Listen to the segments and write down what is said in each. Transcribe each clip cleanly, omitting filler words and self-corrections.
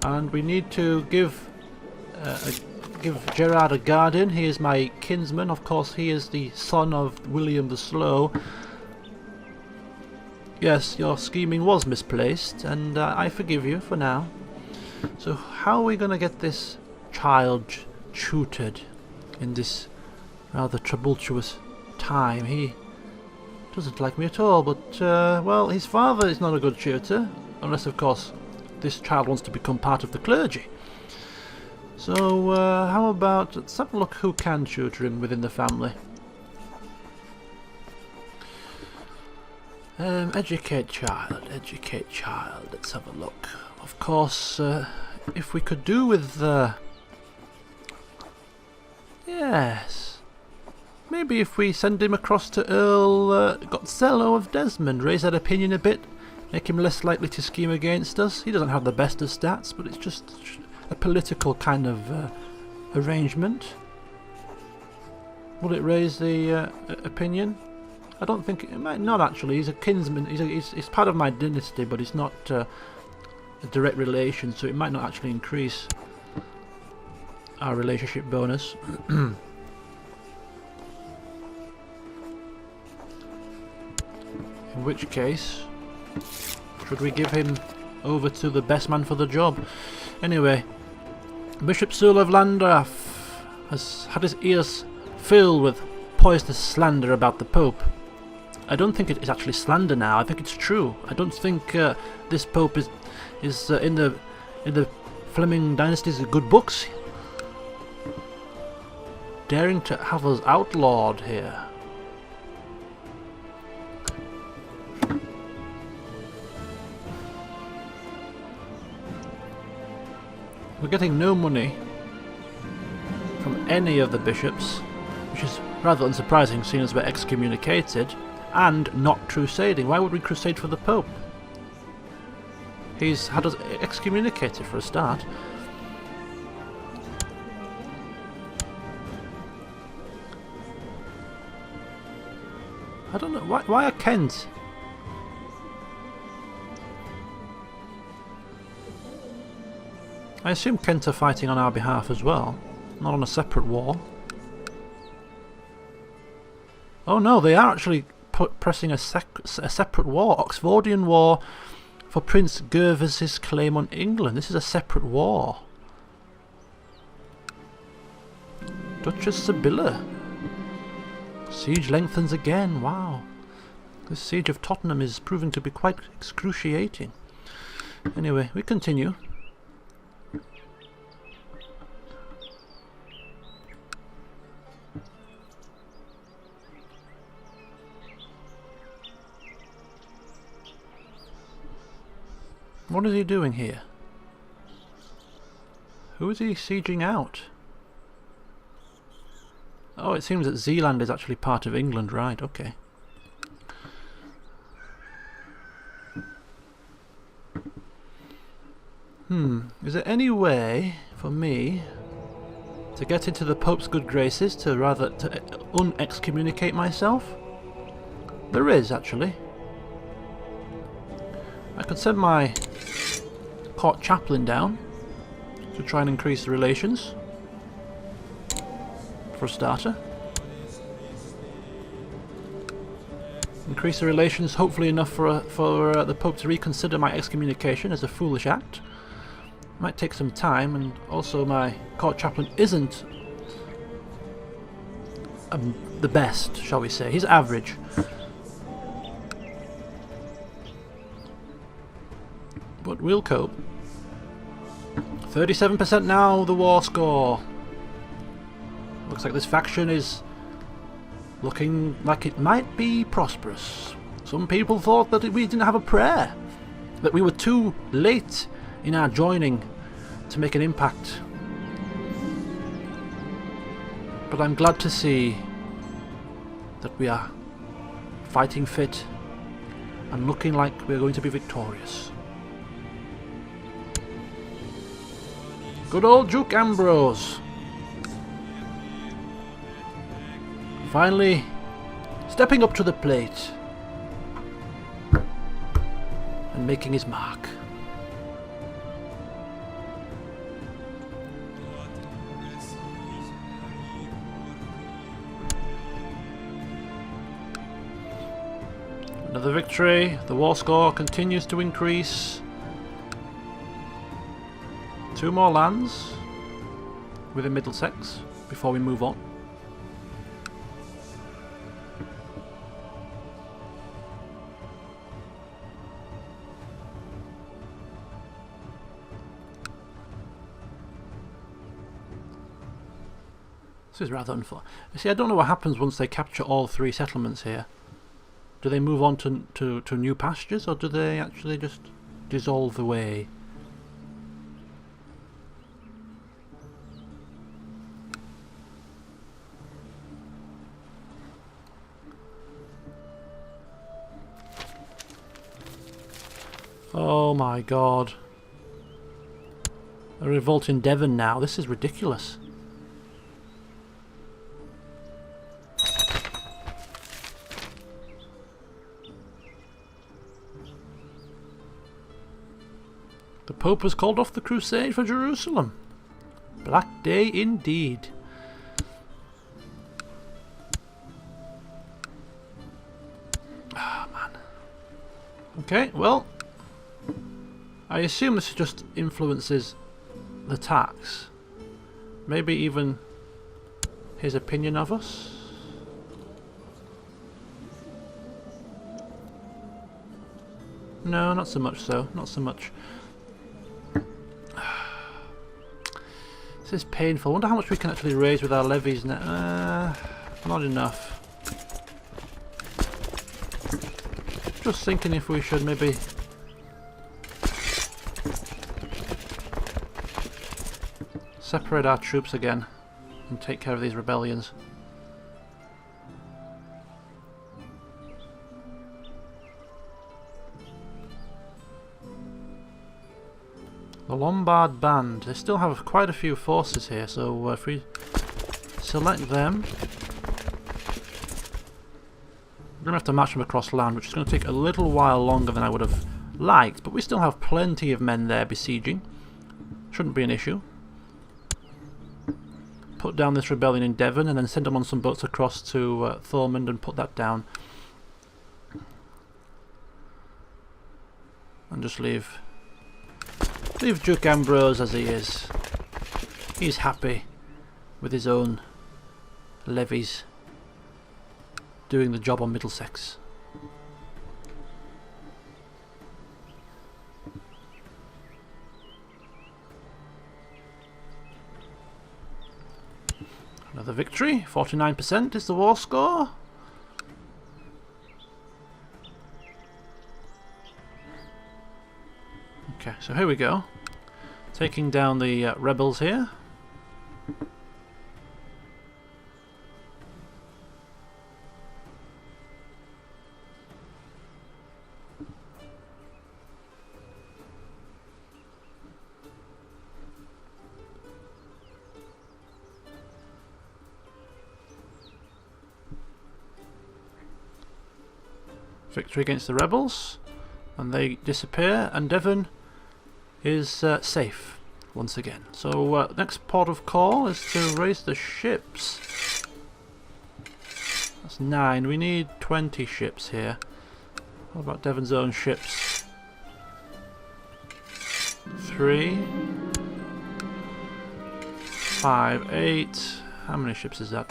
And we need to give Gerard a guardian. He is my kinsman. Of course, he is the son of William the Slow. Yes, your scheming was misplaced, and I forgive you for now. So how are we going to get this child tutored in this rather tumultuous time? He doesn't like me at all, but, well, his father is not a good tutor, unless, of course, this child wants to become part of the clergy. So, how about, let's have a look who can tutor him within the family. Educate child, let's have a look. Of course, if we could do with, yes, maybe if we send him across to Earl Gotzello of Desmond, raise that opinion a bit, make him less likely to scheme against us. He doesn't have the best of stats, but it's just a political kind of arrangement. Will it raise the opinion? I don't think it might not actually. He's a kinsman. He's part of my dynasty, but he's not a direct relation, so it might not actually increase our relationship bonus. In which case, should we give him over to the best man for the job? Anyway, Bishop Sewell of Landgraf has had his ears filled with poisonous slander about the Pope. I don't think it is actually slander now. I think it's true. I don't think this Pope is in the Fleming dynasty's good books. Daring to have us outlawed here. We're getting no money from any of the bishops, which is rather unsurprising seeing as we're excommunicated and not crusading. Why would we crusade for the Pope? He's had us excommunicated for a start. I don't know, why are Kent? I assume Kent are fighting on our behalf as well, not on a separate war. Oh no, they are actually pressing a separate war, Oxfordian War for Prince Gervas's claim on England. This is a separate war. Duchess Sibylla. Siege lengthens again, wow. This siege of Tottenham is proving to be quite excruciating. Anyway, we continue. What is he doing here? Who is he sieging out? Oh, it seems that Zeeland is actually part of England, right, okay. Is there any way for me to get into the Pope's good graces, to un-excommunicate myself? There is, actually. I could send my court chaplain down to try and increase the relations, for a starter. Increase the relations, hopefully enough for the Pope to reconsider my excommunication as a foolish act. Might take some time, and also my court chaplain isn't the best, shall we say. He's average. But we'll cope. 37% now, the war score. Looks like this faction is looking like it might be prosperous. Some people thought that we didn't have a prayer, that we were too late in our joining to make an impact. But I'm glad to see that we are fighting fit and looking like we're going to be victorious. Good old Duke Ambrose. Finally stepping up to the plate and making his mark. Another victory. The war score continues to increase. 2 more lands within Middlesex before we move on. This is rather unfair. You see, I don't know what happens once they capture all 3 settlements here. Do they move on to new pastures, or do they actually just dissolve away? Oh my god. A revolt in Devon now. This is ridiculous. The Pope has called off the crusade for Jerusalem. Black day indeed. Ah, man. Okay, well, I assume this just influences the tax. Maybe even his opinion of us. No, not so much so. Not so much. This is painful. I wonder how much we can actually raise with our levies now. Not enough. Just thinking if we should maybe separate our troops again and take care of these rebellions. The Lombard Band. They still have quite a few forces here, so if we select them, we're going to have to march them across land, which is going to take a little while longer than I would have liked, but we still have plenty of men there besieging. Shouldn't be an issue. Put down this rebellion in Devon and then send them on some boats across to Thormund and put that down. And just leave Duke Ambrose as he is. He's happy with his own levies doing the job on Middlesex. Another victory. 49% is the war score. Okay, so here we go. Taking down the rebels here. Victory against the rebels, and they disappear, and Devon is safe once again. So next port of call is to raise the ships. That's 9. We need 20 ships here. What about Devon's own ships? 3, 5, 8. How many ships is that?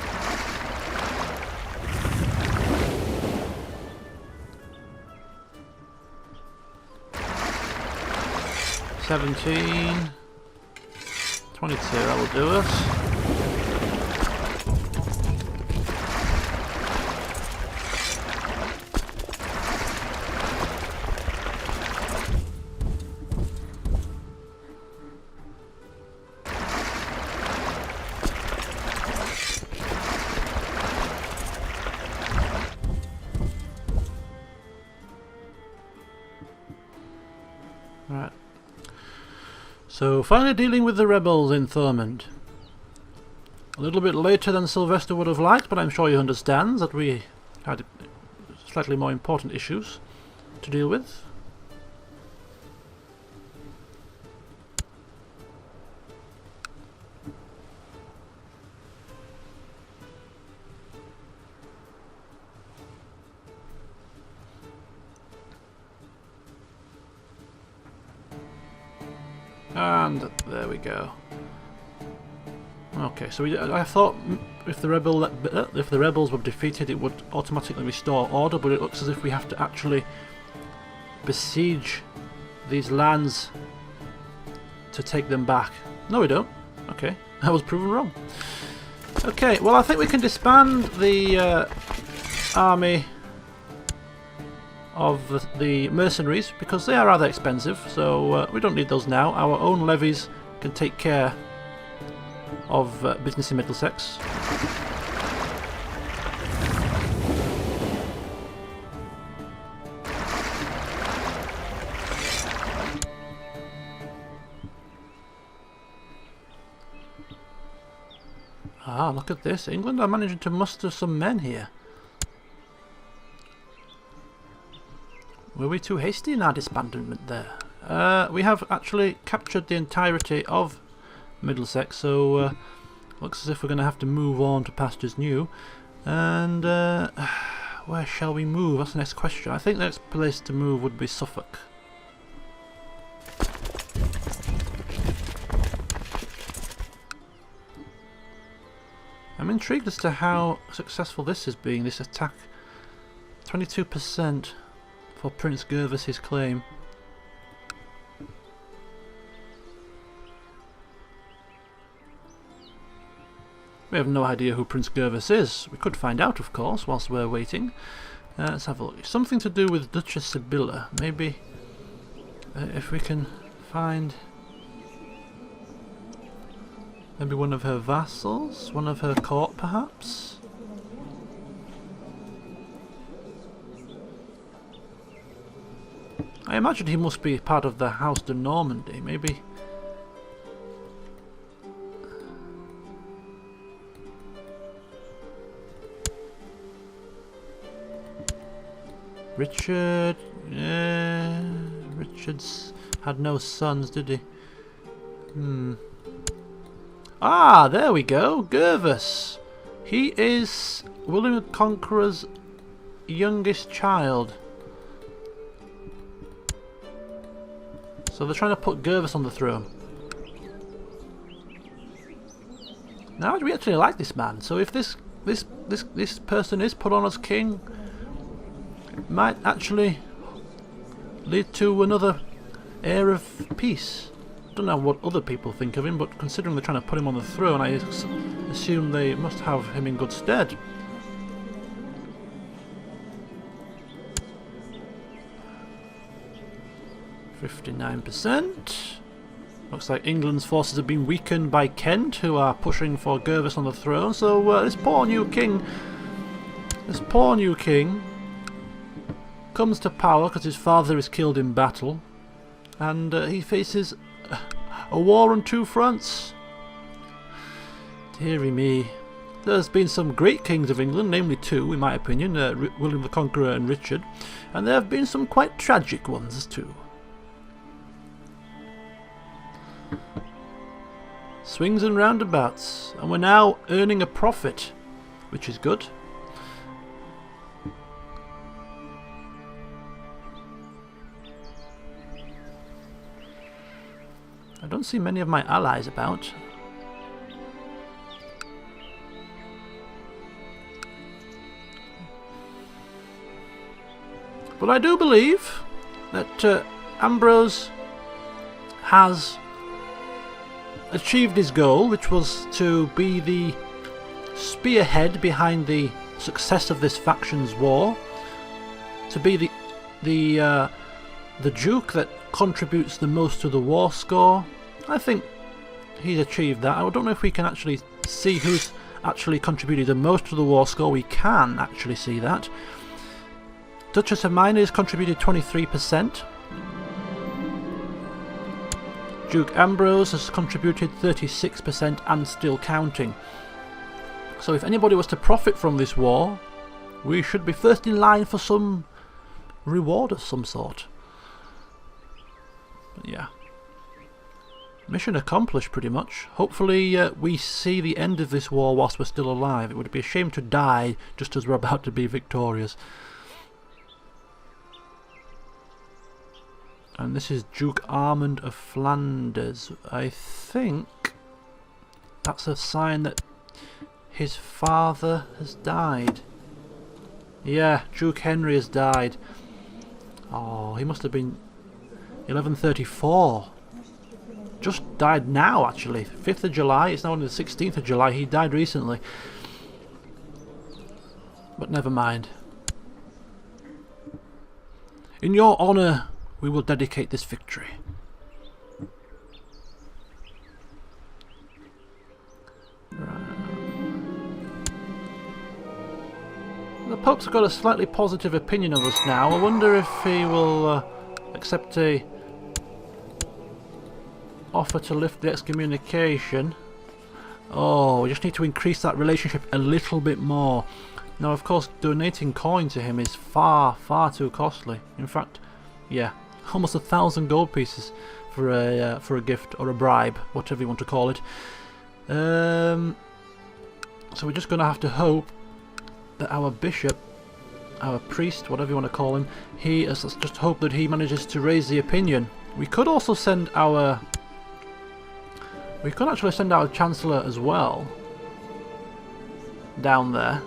17, 22, that will do us. Right. So finally dealing with the rebels in Thormund. A little bit later than Sylvester would have liked, but I'm sure he understands that we had slightly more important issues to deal with. And there we go. Okay, so I thought if the rebels were defeated, it would automatically restore order, but it looks as if we have to actually besiege these lands to take them back. No, we don't. Okay, I was proven wrong. Okay, well, I think we can disband the army of the mercenaries because they are rather expensive, so we don't need those now. Our own levies can take care of business in Middlesex. Ah, look at this. England are managing to muster some men here. Were we too hasty in our disbandment there? We have actually captured the entirety of Middlesex, so looks as if we're going to have to move on to pastures new. And where shall we move? That's the next question. I think the next place to move would be Suffolk. I'm intrigued as to how successful this is being, this attack. 22% for Prince Gervas's claim. We have no idea who Prince Gervas is. We could find out, of course, whilst we're waiting. Let's have a look. Something to do with Duchess Sibylla. Maybe if we can find maybe one of her vassals, one of her court, perhaps. I imagine he must be part of the House de Normandy, maybe. Richard... Richard's had no sons, did he? Ah, there we go. Gervas. He is William the Conqueror's youngest child. So they're trying to put Gervas on the throne. Now we actually like this man. So if this person is put on as king, it might actually lead to another era of peace. I don't know what other people think of him, but considering they're trying to put him on the throne, I assume they must have him in good stead. %. Looks like England's forces have been weakened by Kent, who are pushing for Gervas on the throne. So this poor new king comes to power because his father is killed in battle, and he faces a war on two fronts. Deary me. There's been some great kings of England, namely two in my opinion, William the Conqueror and Richard, and there have been some quite tragic ones too. Swings and roundabouts, and we're now earning a profit, which is good. I don't see many of my allies about. But I do believe that Ambrose has achieved his goal, which was to be the spearhead behind the success of this faction's war, to be the Duke that contributes the most to the war score. I think he's achieved that. I don't know if we can actually see who's actually contributed the most to the war score. We can actually see that. Duchess of Minor has contributed 23%. Duke Ambrose has contributed 36% and still counting. So if anybody was to profit from this war, we should be first in line for some reward of some sort. But yeah. Mission accomplished pretty much. Hopefully we see the end of this war whilst we're still alive. It would be a shame to die just as we're about to be victorious. And this is Duke Armand of Flanders. I think that's a sign that his father has died. Yeah, Duke Henry has died. Oh, he must have been 1134. Just died now, actually. 5th of July. It's now only the 16th of July. He died recently. But never mind. In your honour, we will dedicate this victory. The Pope's got a slightly positive opinion of us now. I wonder if he will accept a offer to lift the excommunication. Oh, we just need to increase that relationship a little bit more. Now, of course, donating coin to him is far, far too costly. In fact, yeah, almost 1,000 gold pieces for a gift or a bribe, whatever you want to call it. So we're just going to have to hope that our bishop, our priest, whatever you want to call him, let's just hope that he manages to raise the opinion. We could also send our... We could actually send our Chancellor as well down there.